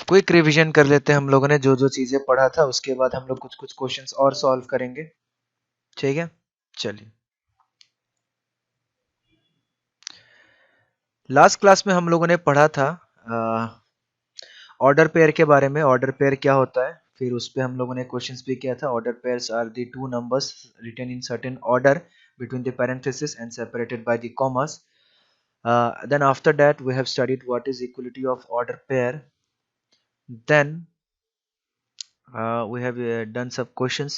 Quick revision कर लेते हैं हम लोगों ने जो जो चीजें पढ़ा था, उसके बाद हम लोग कुछ कुछ क्वेश्चंस और सॉल्व करेंगे। ठीक है, चलिए। लास्ट क्लास में हम लोगों ने पढ़ा था ऑर्डर पेयर के बारे में। ऑर्डर पेयर क्या होता है, फिर उस पे हम लोगों ने क्वेश्चंस भी किया था। Order pairs are the two numbers written in certain order between the parentheses and separated by the commas. Then after that we have studied what is equality of order pair. Then we have done some questions.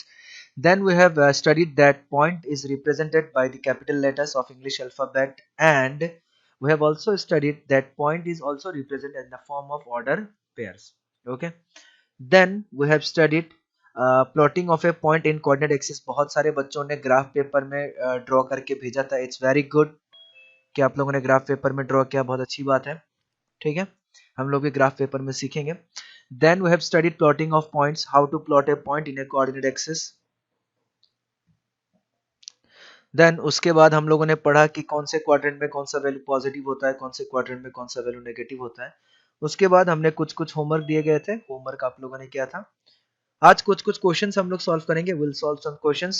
Then we have studied that point is represented by the capital letters of English alphabet, and we have also studied that point is also represented in the form of order pairs. Okay. Then we have studied plotting of a point in coordinate axis. बहुत सारे बच्चों ने graph paper में draw करके भेजा था। It's very good कि आप लोगों ने ग्राफ पेपर में ड्रॉ किया, बहुत अच्छी बात है। ठीक है, हम लोग भी ग्राफ पेपर में सीखेंगे। Then we have studied plotting of points, how to plot a point in a coordinate axis. Then उसके बाद हम लोगों ने पढ़ा कि कौन से क्वाड्रेंट में कौन सा वैल्यू पॉजिटिव होता है, कौन से क्वाड्रेंट में कौन सा वैल्यू नेगेटिव होता है। उसके बाद हमने कुछ कुछ होमवर्क दिए गए थे, होमवर्क आप लोगों ने किया था। आज कुछ कुछ क्वेश्चंस हम लोग सॉल्व करेंगे। Will solve some questions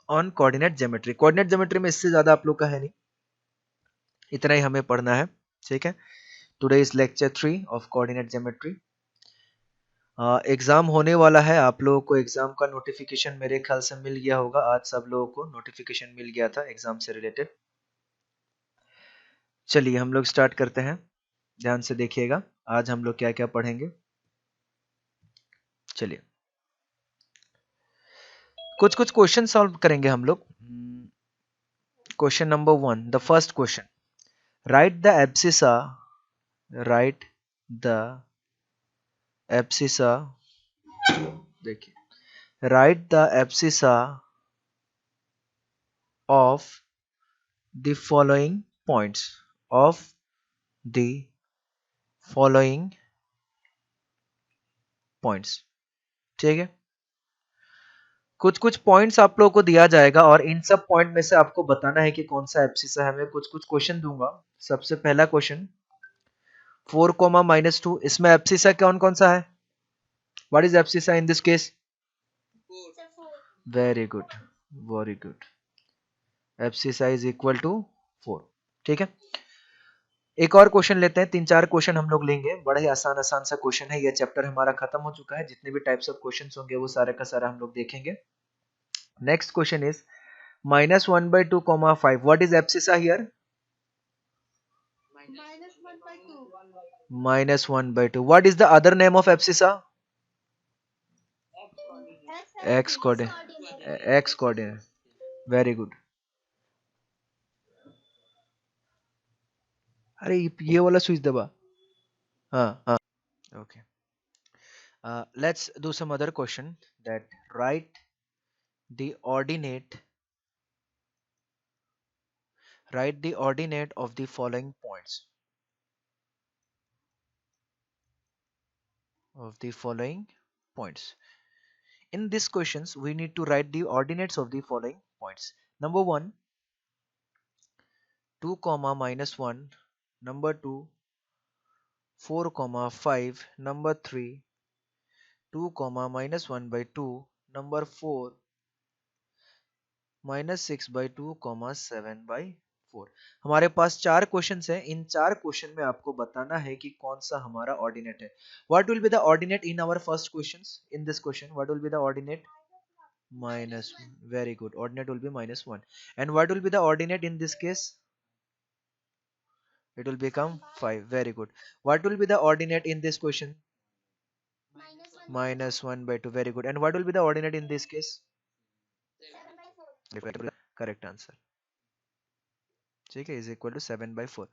on coordinate geometry. Coordinate geometry में इससे ज्यादा आप लोग का है नहीं, इतना ही हमें पढ़ना है। ठीक है, today is lecture 3 of coordinate geometry. Exam होने वाला है, आप लोगों को एग्जाम का नोटिफिकेशन मेरे ख्याल से मिल गया होगा। आज सब लोगों को नोटिफिकेशन मिल गया था एग्जाम से रिलेटेड। चलिए हम लोग स्टार्ट करते हैं, ध्यान से देखिएगा आज हम लोग क्या क्या पढ़ेंगे। चलिए कुछ कुछ क्वेश्चन सॉल्व करेंगे हम लोग। Question number 1, the first question, right the abscissa, right the abscissa, देखिए, right the abscissa of the following points, of the following points। ठीक है, कुछ कुछ पॉइंट्स आप लोगों को दिया जाएगा और इन सब पॉइंट में से आपको बताना है कि कौन सा एब्सिसा है। मैं कुछ कुछ क्वेश्चन दूंगा। सबसे पहला क्वेश्चन 4, -2, इसमें एब्सिसा कौन कौन सा है? What is abscissa in this case? Very good, very good. Abscissa is equal to 4। ठीक है, एक और क्वेश्चन लेते हैं। 3-4 क्वेश्चन हम लोग लेंगे, बड़ा ही आसान आसान सा क्वेश्चन है। ये चैप्टर हमारा खत्म हो चुका है, जितने भी टाइप्स ऑफ क्वेश्चंस होंगे वो सारे का सारा हम लोग देखेंगे। Next question is -1/2, 5, what is abscissa here? -1/2, what is the other name of abscissa? X coordinate, x coordinate, very good. अरे ये वाला स्विच दबा। हाँ हाँ, okay. Let's do some other question, that write the ordinate of the following points, in these questions we need to write the ordinates of the following points. Number 1, 2, -1, number 2, 4, 5, number 3, 2, -1/2, number 4, -6/2, 7/4। हमारे पास 4 question है। इन 4 question में आपको बताना है कि कौन सा हमारा ऑर्डिनेट है। What will be the ordinate in our first question? In this question what will be the ordinate? -1, very good, ordinate will be -1। And what will be the ordinate in this case? It will become 5, very good। What will be the ordinate in this question? -1/2, very good। And what will be the ordinate in this case? Correct answer. ठीक है, is equal to 7/4।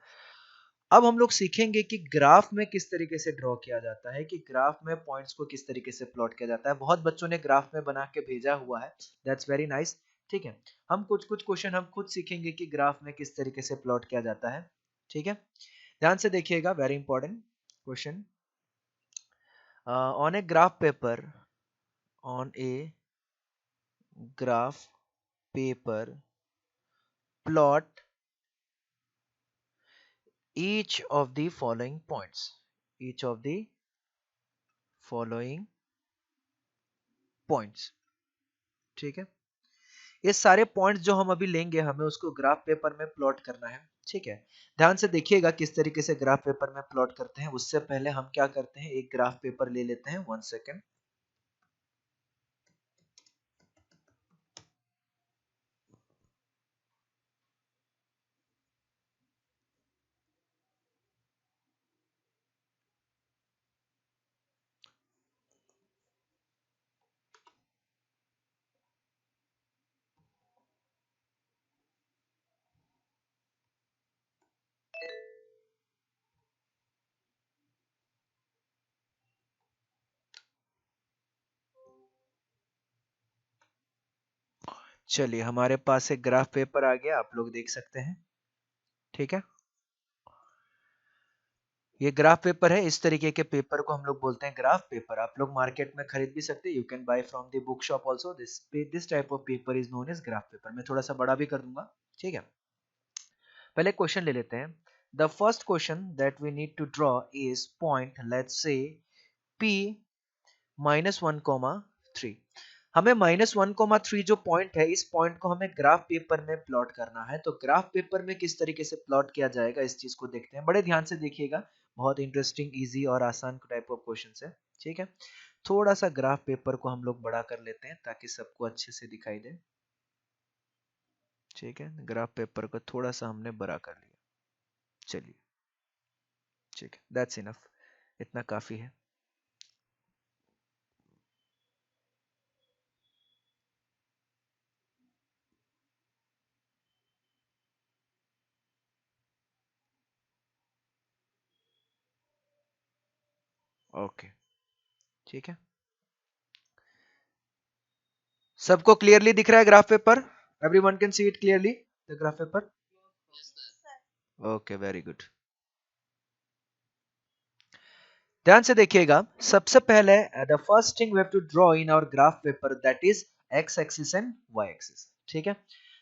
अब हम लोग सीखेंगे कि graph में किस तरीके से ड्रॉ किया जाता है, कि ग्राफ में पॉइंट्स को किस तरीके से प्लॉट किया जाता है। बहुत बच्चों ने ग्राफ में बना के भेजा हुआ है, दैट्स वेरी नाइस। ठीक है, हम कुछ कुछ क्वेश्चन हम खुद सीखेंगे कि ग्राफ में किस तरीके से प्लॉट किया जाता है। ठीक है, ध्यान से देखिएगा, very important question. On a graph paper, on a graph paper, plot each of the following points, each of the following points। ठीक है, ये सारे पॉइंट्स जो हम अभी लेंगे हमें उसको ग्राफ पेपर में प्लॉट करना है। ठीक है, ध्यान से देखिएगा किस तरीके से ग्राफ पेपर में प्लॉट करते हैं। उससे पहले हम क्या करते हैं, एक ग्राफ पेपर ले लेते हैं। 1 सेकेंड। चलिए, हमारे पास एक ग्राफ पेपर आ गया, आप लोग देख सकते हैं। ठीक है, ये ग्राफ पेपर है। इस तरीके के पेपर को हम लोग बोलते हैं ग्राफ पेपर। आप लोग मार्केट में खरीद भी सकते हैं। You can buy from the book shop also. This type of paper is known as graph paper. मैं थोड़ा सा बड़ा भी कर दूंगा। ठीक है, पहले क्वेश्चन ले लेते हैं। The first question that we need to draw is point, let's say p -1,3। हमें -1,3 जो पॉइंट है, इस पॉइंट को हमें ग्राफ पेपर में प्लॉट करना है। तो ग्राफ पेपर में किस तरीके से प्लॉट किया जाएगा, इस चीज को देखते हैं। बड़े ध्यान से देखिएगा, बहुत इंटरेस्टिंग, इजी और आसान टाइप ऑफ क्वेश्चन है। ठीक है, थोड़ा सा ग्राफ पेपर को हम लोग बड़ा कर लेते हैं ताकि सबको अच्छे से दिखाई दे। ठीक है, ग्राफ पेपर को थोड़ा सा हमने बड़ा कर लिया। चलिए, ठीक है, दैट्स इनफ, इतना काफी है। ओके, ठीक है, सबको क्लियरली दिख रहा है graph paper? Everyone can see it clearly, the graph paper? Okay, very good. ध्यान से देखिएगा, सबसे पहले the first thing we have to draw in our graph paper, that is X axis and Y axis. ठीक है,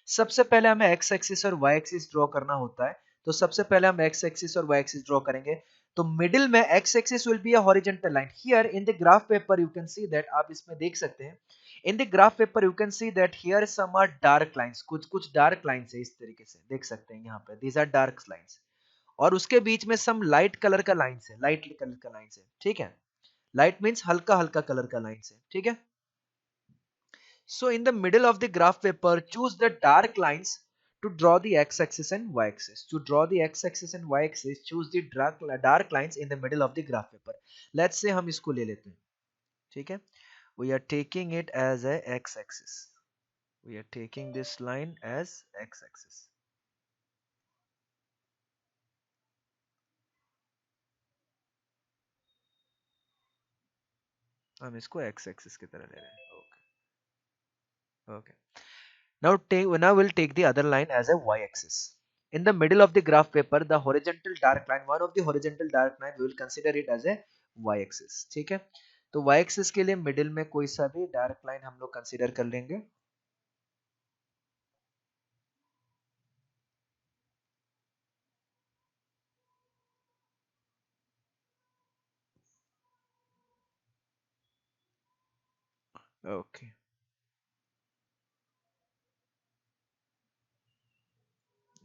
सबसे पहले हमें एक्स एक्सिस और वाई एक्सिस ड्रॉ करना होता है। तो सबसे पहले हम एक्स एक्सिस और वाई एक्सिस ड्रॉ करेंगे। तो मिडिल में X axis will be a horizontal line. Here in the graph paper you can see that, आप इसमें देख सकते हैं, in the graph paper you can see that here some are dark lines, कुछ कुछ डार्क लाइंस है, इस तरीके से देख सकते हैं यहाँ पे, दीज आर डार्क लाइंस। और उसके बीच में सम लाइट कलर का लाइंस है, लाइट कलर का लाइंस है। ठीक है, लाइट मींस हल्का हल्का कलर का लाइंस है। ठीक है, so in the middle of the graph paper choose the dark lines to draw the x axis and y axis. To draw the x axis and y axis choose the dark lines in the middle of the graph paper. Let's say हम इसको ले लेते हैं। ठीक है, we are taking it as a x axis, we are taking this line as x axis। हम इसको x axis की तरह ले रहे हैं। Okay, okay. Now we'll take the other line as a y-axis. In the middle of the graph paper, the horizontal dark line, one of the horizontal dark line, we will consider it as a y-axis. ठीक है, तो y-axis के लिए middle में कोई सा भी dark line हम लोग कंसीडर कर लेंगे। ओके,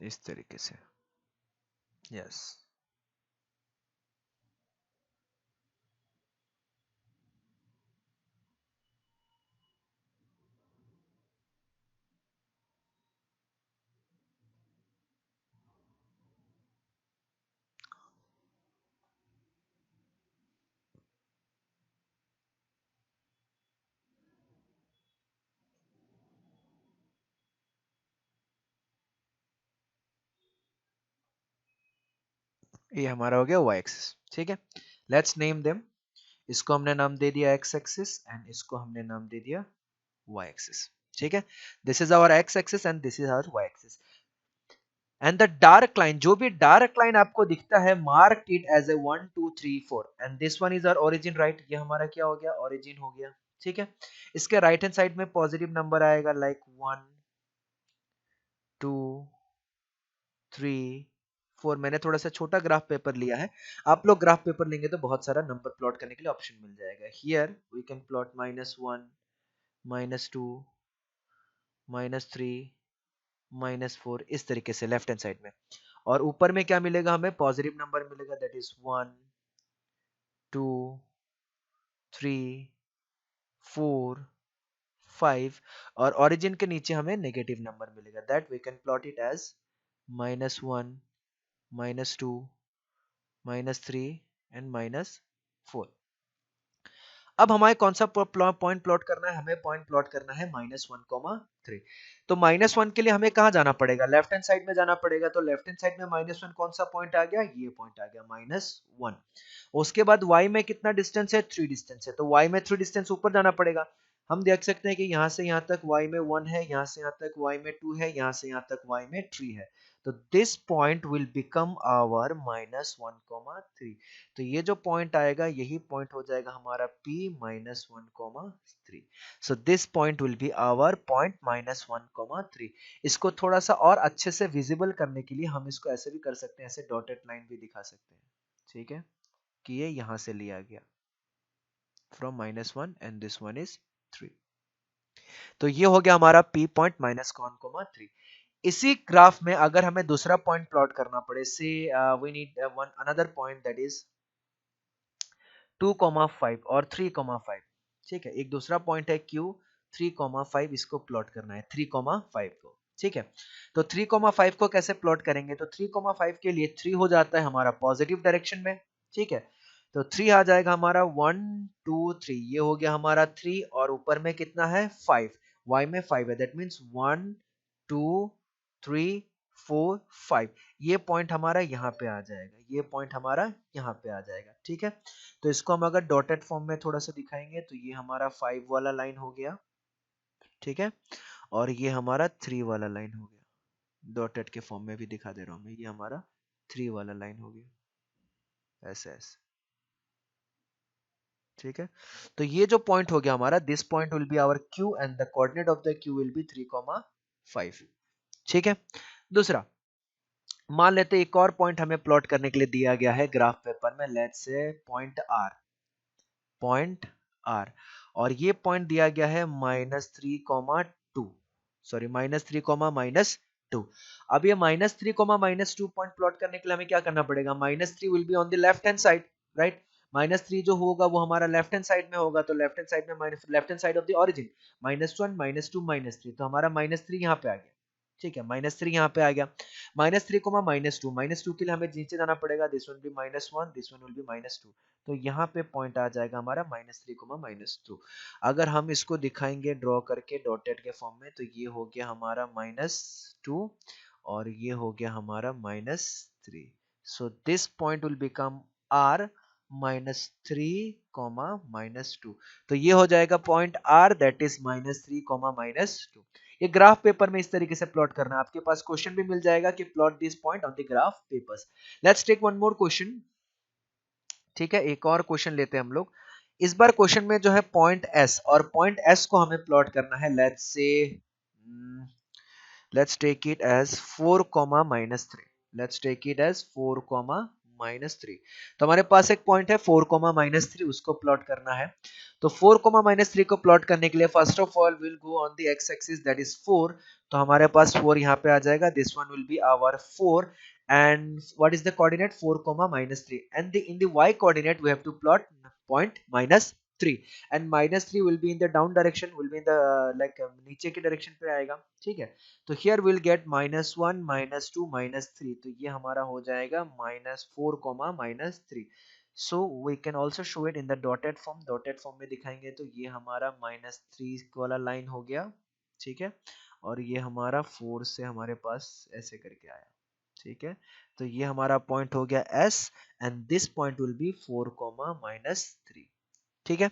इस तरीके से। यस, ये हमारा हो गया y-axis। ठीक है, लेट्स नेम देम। इसको हमने नाम दे दिया x-axis एंड इसको हमने नाम दे दिया y-axis। ठीक है, this is our x-axis and this is our y-axis। And the dark line, जो भी डार्क लाइन आपको दिखता है, mark it as a 1 2 3 4 and this one is our origin, right? ये हमारा क्या हो गया, ओरिजिन हो गया। ठीक है, इसके राइट हैंड साइड में पॉजिटिव नंबर आएगा, लाइक 1 2 3 4। मैंने थोड़ा सा छोटा ग्राफ पेपर लिया है, आप लोग ग्राफ पेपर लेंगे तो बहुत सारा नंबर प्लॉट करने के लिए ऑप्शन मिल जाएगा। हियर वी कैन प्लॉट -1, -2, -3, -4, इस तरीके से लेफ्ट हैंड साइड में। और ऊपर में क्या मिलेगा, हमें पॉजिटिव नंबर मिलेगा, दैट इज 1, 2, 3, 4, 5। और ओरिजिन के नीचे हमें नेगेटिव नंबर मिलेगा, that we can plot it as -1, -2, -3 and -4। अब हमारे कौन सा पॉइंट प्लॉट करना है, हमें पॉइंट प्लॉट करना है -1, 3। तो -1 के लिए हमें कहाँ जाना पड़ेगा, लेफ्ट हैंड साइड में जाना पड़ेगा। तो लेफ्ट हैंड साइड में -1 कौन सा पॉइंट आ गया, ये पॉइंट आ गया -1। उसके बाद y में कितना डिस्टेंस है, 3 डिस्टेंस है, तो y में 3 डिस्टेंस ऊपर जाना पड़ेगा। हम देख सकते हैं कि यहाँ से यहाँ तक y में 1 है, यहाँ से यहाँ तक y में 2 है, यहाँ से यहाँ तक y में 3 है। तो this point will become our -1, 3। तो ये जो पॉइंट आएगा यही पॉइंट हो जाएगा हमारा P -1, 3। So this point will be our point -1, 3। इसको थोड़ा सा और अच्छे से विजिबल करने के लिए हम इसको ऐसे भी कर सकते हैं, ऐसे डॉटेड लाइन भी दिखा सकते हैं, ठीक है, कि ये यहां से लिया गया from -1 and this one is 3। तो ये हो गया हमारा P पॉइंट -1, 3। इसी ग्राफ में अगर हमें दूसरा पॉइंट प्लॉट करना पड़े, say we need one another point that is 2,5 और 3,5, ठीक है, एक दूसरा पॉइंट है Q 3,5, इसको प्लॉट करना है 3,5 को, ठीक है। तो 3,5 को कैसे प्लॉट करेंगे, तो 3,5 के लिए 3 हो जाता है हमारा पॉजिटिव डायरेक्शन में, ठीक है। तो 3 आ जाएगा हमारा 1, 2, 3, ये हो गया हमारा 3, और ऊपर में कितना है 5, y में 5 है, दैट मीन्स 1, 2, 3, 4, 5। ये पॉइंट हमारा यहाँ पे आ जाएगा, ये पॉइंट हमारा यहाँ पे आ जाएगा, ठीक है। तो इसको हम अगर डॉटेड फॉर्म में थोड़ा सा दिखाएंगे तो ये हमारा 5 वाला लाइन हो गया, ठीक है, और ये हमारा 3 वाला लाइन हो गया। डॉटेड के फॉर्म में भी दिखा दे रहा हूं मैं, ये हमारा 3 वाला लाइन हो गया, ऐसे ऐसे, ठीक है। तो ये जो पॉइंट हो गया हमारा, this point will be our Q and the coordinate of the Q will be 3,5, ठीक है। दूसरा मान लेते एक और पॉइंट हमें प्लॉट करने के लिए दिया गया है ग्राफ पेपर में, लेट्स से पॉइंट R, और ये पॉइंट दिया गया है -3,2, सॉरी -3, -2। अब ये -3, -2 पॉइंट प्लॉट करने के लिए हमें क्या करना पड़ेगा, -3 will be on the left hand side, right. -3 जो होगा वो हमारा लेफ्ट हैंड साइड में होगा, तो लेफ्ट हैंड साइड में left hand side of the origin -1, -2, -3, तो हमारा -3 यहाँ पे आ गया, ठीक है, -3 यहाँ पे आ गया। -3, -2 के लिए हमें नीचे जाना पड़ेगा, this one be -1, this one will be -2। तो यहाँ पे पॉइंट आ जाएगा हमारा -3, -2। अगर हम इसको दिखाएंगे ड्रॉ करके डॉटेड के फॉर्म में, तो ये हो गया हमारा -2 और ये हो गया हमारा -3। So this point will become R -3, -2। तो ये हो जाएगा पॉइंट R, दैट इज -3, -2। ये ग्राफ पेपर में इस तरीके से प्लॉट करना है। आपके पास क्वेश्चन भी मिल जाएगा कि plot this point on the graph papers. Let's take one more question, ठीक है, एक और क्वेश्चन लेते हैं हम लोग। इस बार क्वेश्चन में जो है पॉइंट S, और पॉइंट S को हमें प्लॉट करना है, let's take it as 4, -3। Let's take it as 4, -3। तो हमारे पास एक पॉइंट है 4, -3, उसको प्लॉट करना है। तो 4, -3 को प्लॉट करने के लिए first of all will go on the x axis, that is 4। तो हमारे पास 4 यहाँ पे आ जाएगा, this one will be our 4, and what is the coordinate 4, -3, and in the y coordinate we have to plot point -3, and -3 will be in the down direction, will be in the नीचे की direction पे आएगा, ठीक है। तो here we'll get -1, -2, -3, तो ये हमारा हो जाएगा -4, -3। so we can also show it in the dotted form, dotted form में दिखाएंगे तो ये हमारा -3 वाला लाइन हो गया, ठीक है, और ये हमारा 4 से हमारे पास ऐसे करके आया, ठीक है। तो ये हमारा पॉइंट हो गया S, and this point will B 4, -3, ठीक है।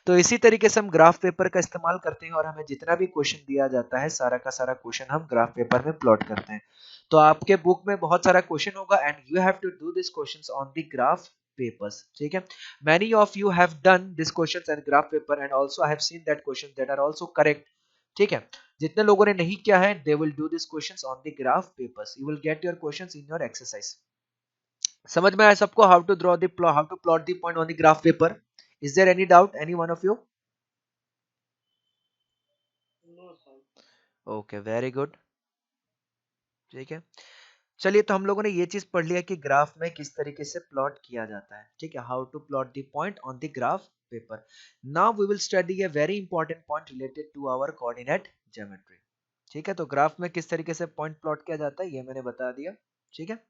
तो इसी तरीके से हम ग्राफ पेपर का इस्तेमाल करते हैं, और हमें जितना भी क्वेश्चन दिया जाता है सारा का सारा क्वेश्चन हम ग्राफ पेपर में प्लॉट करते हैं। तो आपके बुक में बहुत सारा क्वेश्चन होगा, and you have to do this questions on the graph papers, ठीक है। many of you have done this questions and graph paper, and also I have seen that questions that are also correct, ठीक है। जितने लोगों ने नहीं किया है, they will do these questions on the graph papers, you will get your questions in your exercise। समझ में आया सबको? How to draw the plot, how to plot the point on the graph paper? Is there any doubt, any one of you? Okay, very good. ठीक है, चलिए तो हम लोगों ने ये चीज पढ़ लिया कि ग्राफ में किस तरीके से प्लॉट किया जाता है। ठीक है, how to plot the point on the graph paper. Now we will study a very important point related to our coordinate geometry. ठीक है, तो ग्राफ में किस तरीके से पॉइंट प्लॉट किया जाता है ये मैंने बता दिया। ठीक है,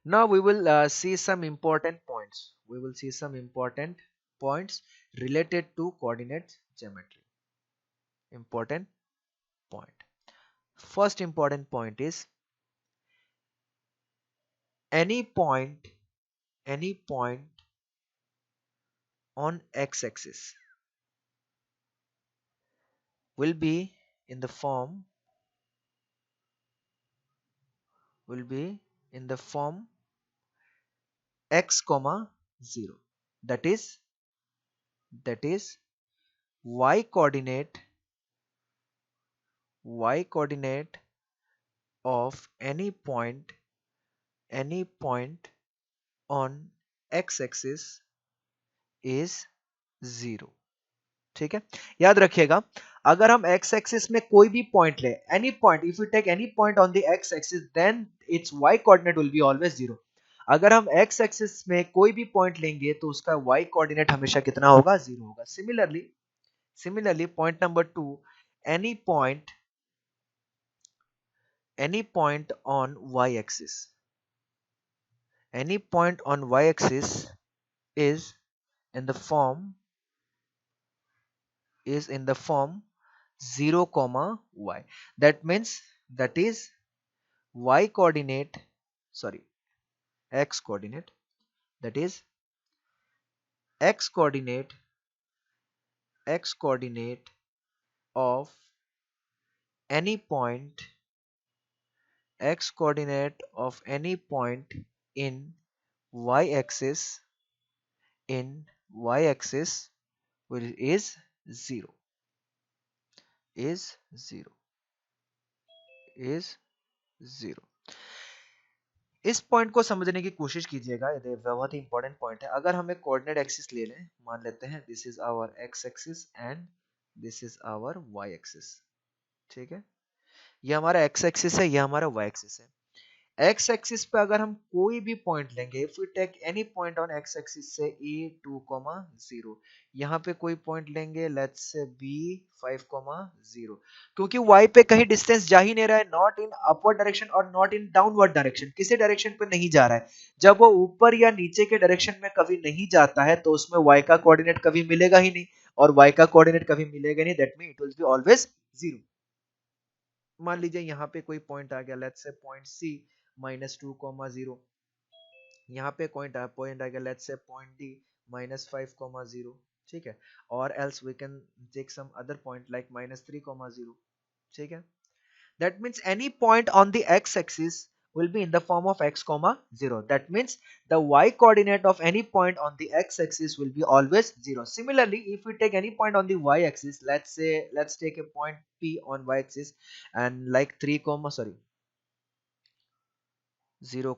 now we will see some important points. We will see some important points related to coordinate geometry. Important point. First important point is any point, any point on x-axis will be in the form, will be in the form x comma 0. That is y coordinate, y coordinate of any point on x-axis is 0। ठीक है, याद रखिएगा, अगर हम x axis में कोई भी point ले, any point, if you take any point on the x axis then it's y coordinate will be always 0। अगर हम x एक्सिस में कोई भी पॉइंट लेंगे तो उसका y कोऑर्डिनेट हमेशा कितना होगा? 0 होगा। Similarly point number 2, any point, any point on y axis, any point on y axis is in the form, is in the form 0 comma y. That means that is y coordinate, sorry, x coordinate, that is x coordinate, x coordinate of any point, x coordinate of any point in y axis, in y axis will is 0, is 0, is 0। इस point को समझने की कोशिश कीजिएगा, ये बहुत ही important point है। अगर हम एक कोऑर्डिनेट एक्सिस ले लें, मान लेते हैं this is our x axis and this is our y axis. ठीक है, ये हमारा एक्स एक्सिस है, ये हमारा वाई एक्सिस है। एक्स एक्सिस पे अगर हम कोई भी पॉइंट लेंगे, if we take any point on x axis से a2, 0, यहाँ पे कोई पॉइंट लेंगे, लेट्स से b5, 0, क्योंकि y पे कहीं डिस्टेंस जा ही नहीं रहा है, नॉट इन अपवर्ड डायरेक्शन और नॉट इन डाउनवर्ड डायरेक्शन, किसी डायरेक्शन पे नहीं जा रहा है। जब वो ऊपर या नीचे के डायरेक्शन में कभी नहीं जाता है तो उसमें y का कोऑर्डिनेट कभी मिलेगा ही नहीं, और y का कोऑर्डिनेट कभी मिलेगा नहीं, that mean it will be always 0। मान लीजिए यहाँ पे कोई पॉइंट आ गया, लेट्स से पॉइंट C -2, 0, यहाँ पे पॉइंट आ गया, लेट्स से पॉइंट D -5, 0। ठीक है, और else we can take some other point like -3, 0। ठीक है, that means any point on the x-axis will be in the form of x, 0. That means the y coordinate of any point on the x-axis will be always 0. Similarly, if we take any point on the y-axis, let's say, let's take a point P on y-axis and like 3, 0,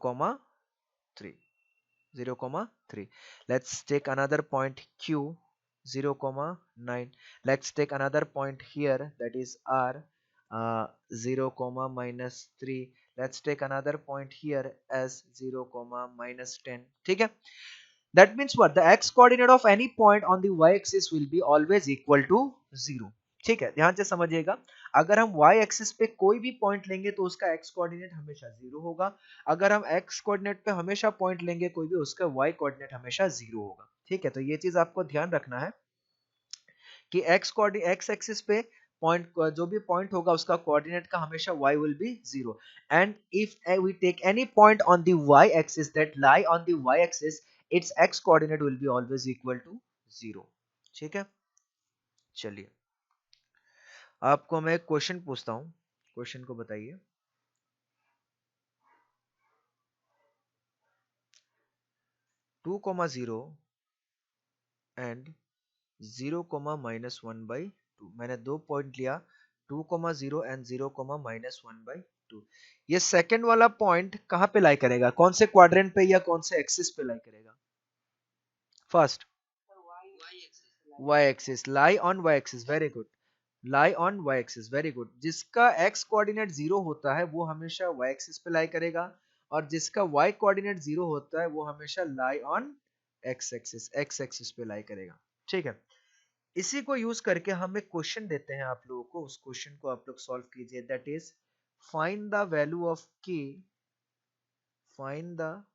3, 0, 3. Let's take another point Q, 0, 9. Let's take another point here, that is R, 0, -3. Let's take another point here as 0, -10. ठीक है, that means what, the x coordinate of any point on the y axis will be always equal to 0। ठीक है, ध्यान से समझिएगा, अगर हम y axis पे कोई भी पॉइंट लेंगे तो उसका x कोऑर्डिनेट हमेशा 0 होगा। अगर हम x कोऑर्डिनेट पे हमेशा पॉइंट लेंगे कोई भी, उसका y कोऑर्डिनेट हमेशा 0 होगा। ठीक है, तो ये चीज आपको ध्यान रखना है कि x कोऑर्डिनेट, x एक्सिस पे पॉइंट, जो भी पॉइंट होगा उसका कोऑर्डिनेट का हमेशा y will be 0, and if we take any point on the y axis that lie on the y axis, its x coordinate will be always equal to 0। ठीक है, चलिए आपको मैं एक क्वेश्चन पूछता हूं, क्वेश्चन को बताइए। 2, 0 एंड 0, -1/2, मैंने दो पॉइंट लिया, 2, 0 एंड 0, -1/2। 2। ये सेकंड वाला पॉइंट कहाँ पे लाई करेगा, कौन से क्वाड्रेंट पे या कौन से एक्सिस पे लाई करेगा? First y axis, lie on y axis, very good, lie on y axis, very good. जिसका x कोऑर्डिनेट 0 होता है वो हमेशा y एक्सिस पे लाई करेगा, और जिसका y कोऑर्डिनेट 0 होता है वो हमेशा लाई ऑन x एक्सिस पे लाई करेगा। ठीक है, इसी को यूज करके हम एक क्वेश्चन देते हैं आप लोगों को, उस क्वेश्चन को आप लोग सॉल्व कीजिए। That is find the value of k, find the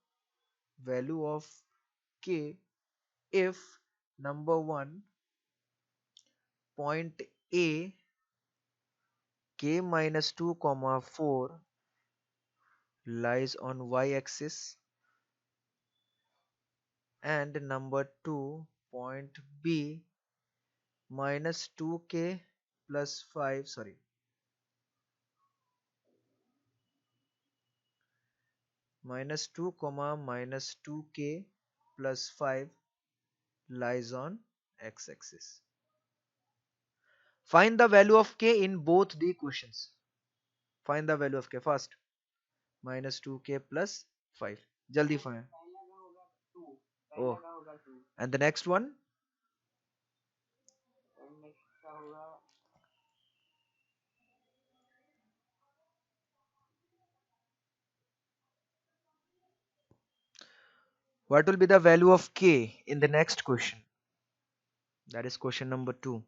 value of k if number 1 point A k minus 2 comma 4 lies on y axis, and number 2 point B minus 2k plus 5, sorry, minus 2 comma minus 2k plus 5 lies on x axis. Find the value of k in both the equations. Find the value of k first. Minus 2k plus 5. Jaldi find. Oh. And the next one? What will be the value of k in the next question? That is question number 2.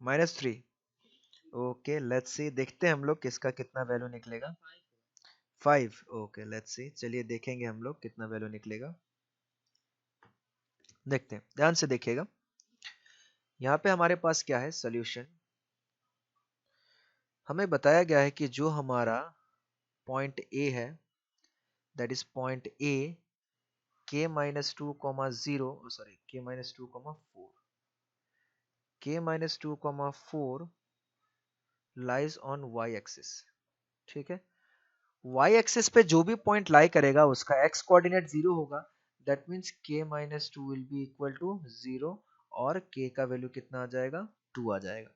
Minus 3. Okay, let's see. देखते हैं हम लोग किसका कितना value निकलेगा। 5. Okay, let's see. चलिए देखेंगे हम लोग कितना वैल्यू निकलेगा। देखते हैं, ध्यान से देखिएगा। यहाँ पे हमारे पास क्या है, सॉल्यूशन। हमें बताया गया है कि जो हमारा पॉइंट ए है, that is point A, k minus 2 comma 0, sorry, k minus 2 comma 4, k minus 2 comma 4 lies on y axis। ठीक है, y एक्सिस पे जो भी पॉइंट लाई करेगा उसका x कोऑर्डिनेट 0 होगा, that means k minus 2 will be equal to 0, और k का वैल्यू कितना आ जाएगा, 2 आ जाएगा।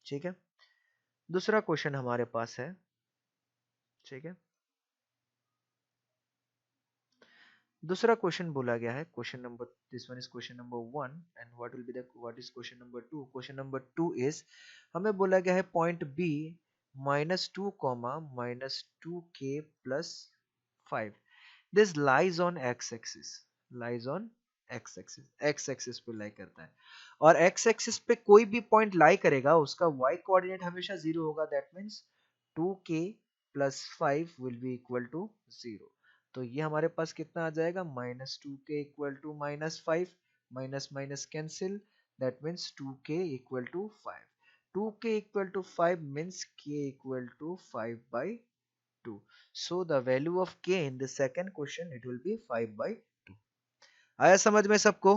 ठीक है, दूसरा क्वेश्चन हमारे पास है। ठीक है, दूसरा क्वेश्चन बोला गया है, question number, this one is question number 1, and what will be the, what is question number 2? Question number 2 is, हमें बोला गया है point B minus 2 comma minus 2k plus 5, this lies on x axis, lies on x axis पे lie करता है, और x axis पे कोई भी पॉइंट लाई करेगा उसका y कोऑर्डिनेट हमेशा 0 होगा, that means 2k plus 5 will be equal to 0। तो ये हमारे पास कितना आ जाएगा, minus 2k equal to minus 5, minus minus cancel, that means 2k equal to 5, 2k equal to 5 means k equal to 5 by 2. So the value of k in the second question, it will be 5 by 2. आया समझ में सबको?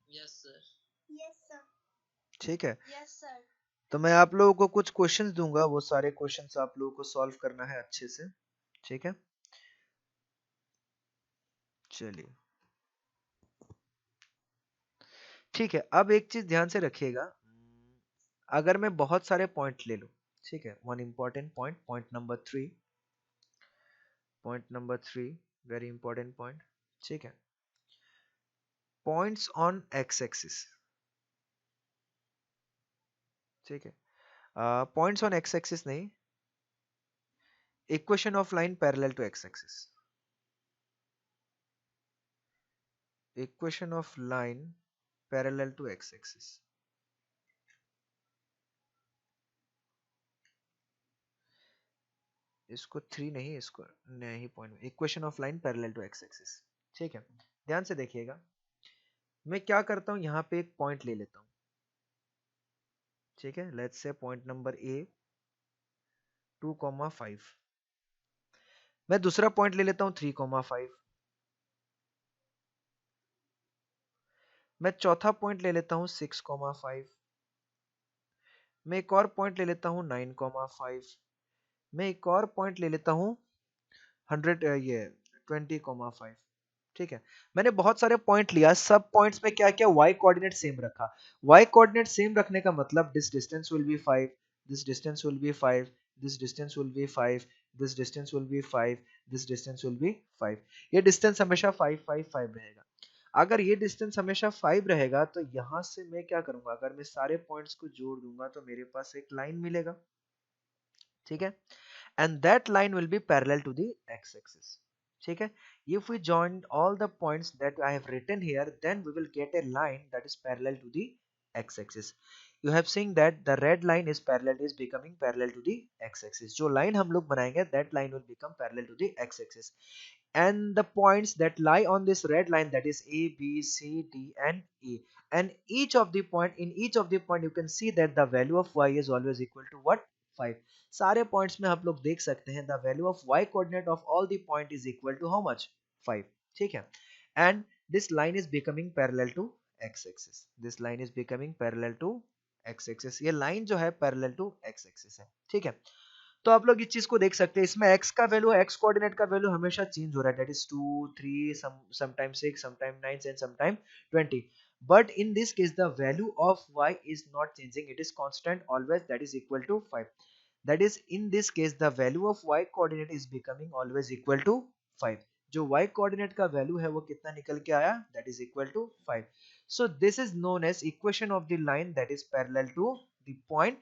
Yes, sir. ठीक है, तो मैं आप लोगों को कुछ क्वेश्चंस दूंगा, वो सारे क्वेश्चंस आप लोगों को सॉल्व करना है अच्छे से। ठीक है, चलिए ठीक है। अब एक चीज ध्यान से रखिएगा, अगर मैं बहुत सारे पॉइंट ले लूं, ठीक है, one important point, point number 3, very important point. ठीक है, पॉइंट्स ऑन एक्स एक्सिस। ठीक है, पॉइंट्स ऑन एक्स एक्सिस नहीं, equation of line parallel to x axis, equation of line parallel to x axis. इसको 3 नहीं, इसको नहीं, point, equation of line parallel to x axis. ठीक है, ध्यान से देखिएगा, मैं क्या करता हूं, यहां पे एक पॉइंट ले लेता हूं। ठीक है, let's say point number A 2,5, मैं दूसरा पॉइंट ले लेता हूं 3,5, मैं चौथा पॉइंट ले लेता हूं 6,5, मैं एक और पॉइंट ले लेता हूँ 9,5। मैं एक और पॉइंट ले लेता हूँ 100 ये 20,5। ठीक है, मैंने बहुत सारे पॉइंट लिया, सब पॉइंट्स में क्या क्या y कोऑर्डिनेट सेम रखा। y कोऑर्डिनेट सेम रखने का मतलब this distance will be 5, this distance will be 5, this distance will be 5, this distance will be 5, this distance will be 5। ये डिस्टेंस हमेशा 5 5 5 रहेगा। अगर ये डिस्टेंस हमेशा 5 रहेगा तो यहां से मैं क्या करूंगा, अगर मैं सारे पॉइंट्स को जोड़ दूंगा तो मेरे पास एक लाइन मिलेगा। ठीक है, and that line will be parallel to the x-axis. ठीक है, if we join all the points that I have written here, then we will get a line that is parallel to the x-axis. You have seen that the red line is becoming parallel to the x-axis. जो line हम लोग बनाएंगे, that line will become parallel to the x-axis. And the points that lie on this red line, that is A, B, C, D, and E. And each of the point, in each of the point, you can see that the value of y is always equal to what? 5. सारे points में आप लोग देख सकते हैं the value of y coordinate of all the point is equal to how much? 5। ठीक है, and this line is becoming parallel to x axis. This line is becoming parallel to x axis. ये line जो है parallel to x axis है। ठीक है, तो आप लोग इस चीज को देख सकते हैं, इसमें x का वैल्यू, x कोऑर्डिनेट का वैल्यू हमेशा चेंज हो रहा है, that is 2 3 sometime 6 sometime 9 and sometime 20। but in this case the value of y is not changing, it is constant always, that is equal to 5। that is in this case the value of y coordinate is becoming always equal to 5। जो y coordinate का value है वो कितना निकल के आया, that is equal to 5। so this is known as equation of the line that is parallel to the point,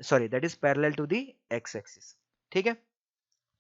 sorry that is parallel to the x axis. ठीक है,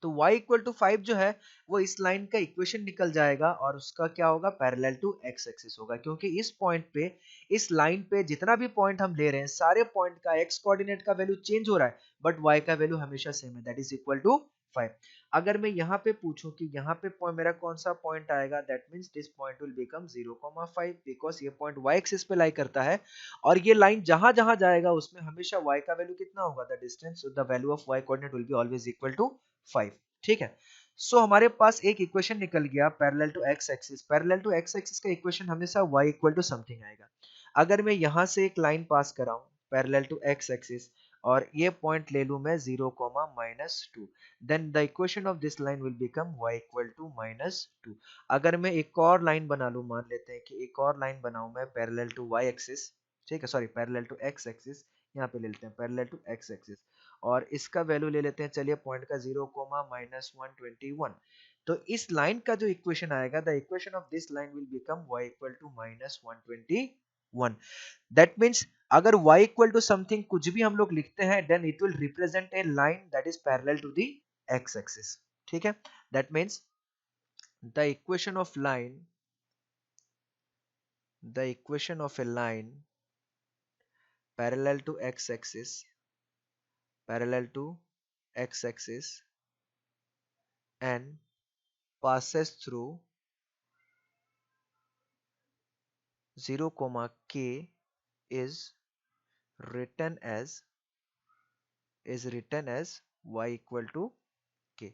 तो y इक्वल टू 5 जो है वो इस लाइन का equation निकल जाएगा और उसका क्या होगा, पैरेलल टू x एक्सिस होगा, क्योंकि इस पॉइंट पे, इस लाइन पे जितना भी पॉइंट हम ले रहे हैं सारे पॉइंट का x कोऑर्डिनेट का वैल्यू चेंज हो रहा है, बट y का वैल्यू हमेशा सेम है, दैट इज इक्वल टू 5। अगर मैं यहाँ पे पूछूं कि यहाँ पे मेरा कौन सा पॉइंट आएगा, that means this point will become 0,5 because ये पॉइंट y एक्सिस पे लाई करता है और ये लाइन जहां जहां जाएगा उसमें हमेशा y का वैल्यू कितना होगा, the distance, the value of y coordinate will be always equal to 5। ठीक है, सो हमारे पास एक इक्वेशन निकल गया parallel to x axis. Parallel to x axis का इक्वेशन हमेशा y इक्वल टू समथिंग आएगा। अगर मैं यहां से एक लाइन पास कराऊं पैरेलल टू एक्स एक्सिस और ये पॉइंट ले लूं मैं 0,-2, then the equation of this line will become y equal to -2। अगर मैं एक और लाइन बना लूं, मान लेते हैं कि एक और लाइन बनाऊं मैं पैरेलल टू y एक्सिस, ठीक है, sorry parallel to x axis, यहाँ पे ले लेते हैं पैरेलल टू x एक्सिस और इसका वैल्यू ले लेते हैं, चलिए पॉइंट का 0,-121। तो इस लाइन का जो इक्वेशन आएगा, the equation of this line will become y equal to -121। That means अगर y इक्वल टू समथिंग कुछ भी हम लोग लिखते हैं, then it will represent a line that is parallel to the x axis. ठीक है, that means the equation of line, the equation of a line parallel to x-axis, parallel to x-axis and passes through 0, k is written as y equal to k।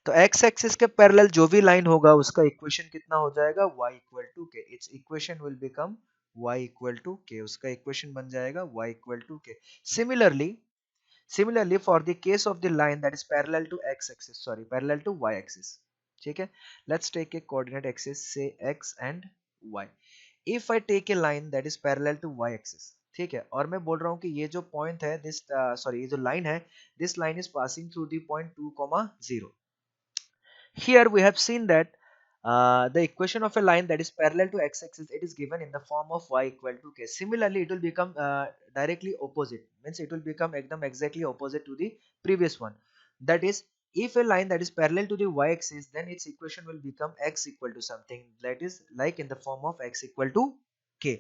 तो x axis के parallel जो भी line होगा उसका equation कितना हो जाएगा, y equal to k. Its equation will become y equal to k, उसका इक्वेशन बन जाएगा y equal to k. Similarly, for the case of the line that is parallel to x-axis, sorry, parallel to y-axis, ठीक है, let's take a coordinate axis, say x and y। If I take a line that is parallel to y-axis, ठीक है, और मैं बोल रहा हूँ कि ये जो पॉइंट है, दिस सॉरी ये जो लाइन है, this line is passing through the point 2,0। Here we have seen that the equation of a line that is parallel to x-axis, it is given in the form of y equal to k. Similarly, it will become directly opposite, means it will become exactly opposite to the previous one. That is, if a line that is parallel to the y-axis, then its equation will become x equal to something, that is like in the form of x equal to k.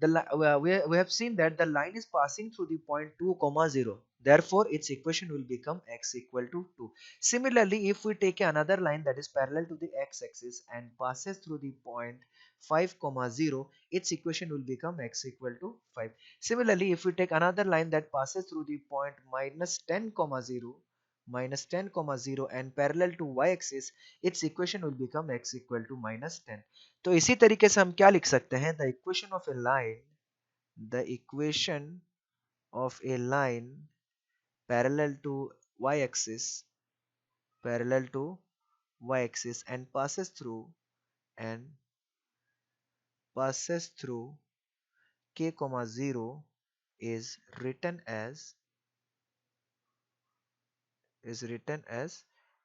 We have seen that the line is passing through the point 2,0. Therefore, its equation will become x equal to 2. Similarly, if we take another line that is parallel to the x-axis and passes through the point 5,0, its equation will become x equal to 5. Similarly, if we take another line that passes through the point -10,0 and parallel to y-axis, its equation will become x equal to -10. तो इसी तरीके से हम क्या लिख सकते हैं, the equation of a line, the equation of a line parallel to y-axis, parallel to y-axis and and passes through k comma 0 is written as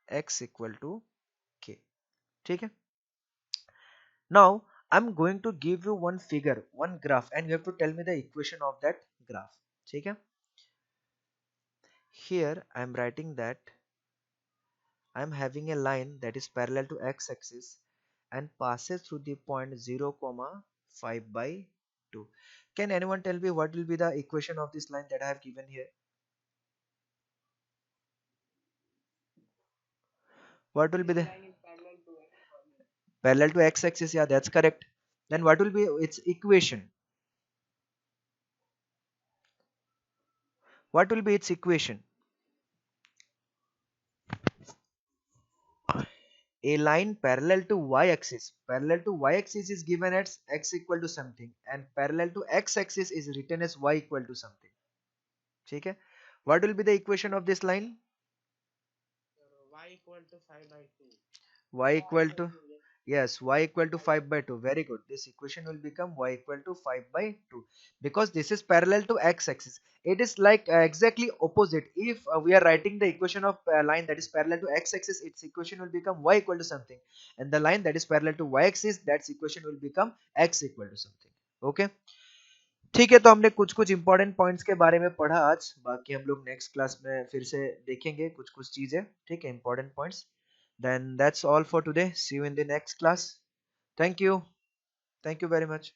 x equal to k. ठीक है. Now I'm going to give you one figure, one graph, and you have to tell me the equation of that graph. ठीक है. Here I'm writing that I'm having a line that is parallel to x-axis and passes through the point 0 comma 5 by 2. Can anyone tell me what will be the equation of this line that I have given here? What will be the parallel to x-axis? Yeah, that's correct. Then what will be its equation? What will be its equation? A line parallel to y-axis is given as x equal to something and parallel to x-axis is written as y equal to something. ठीक है. What will be the equation of this line? Y equal to, yes, y equal to 5 by 2. Very good. This equation will become y equal to 5 by 2 because this is parallel to x-axis. It is like exactly opposite. If we are writing the equation of line that is parallel to x-axis, its equation will become y equal to something, and the line that is parallel to y-axis, that equation will become x equal to something. Okay. ठीक है, तो हमने कुछ कुछ important points के बारे में पढ़ा आज. बाकी हम लोग नेक्स्ट क्लास में फिर से देखेंगे कुछ कुछ चीजें. ठीक है, important points. Then that's all for today. See you in the next class. Thank you. Thank you very much.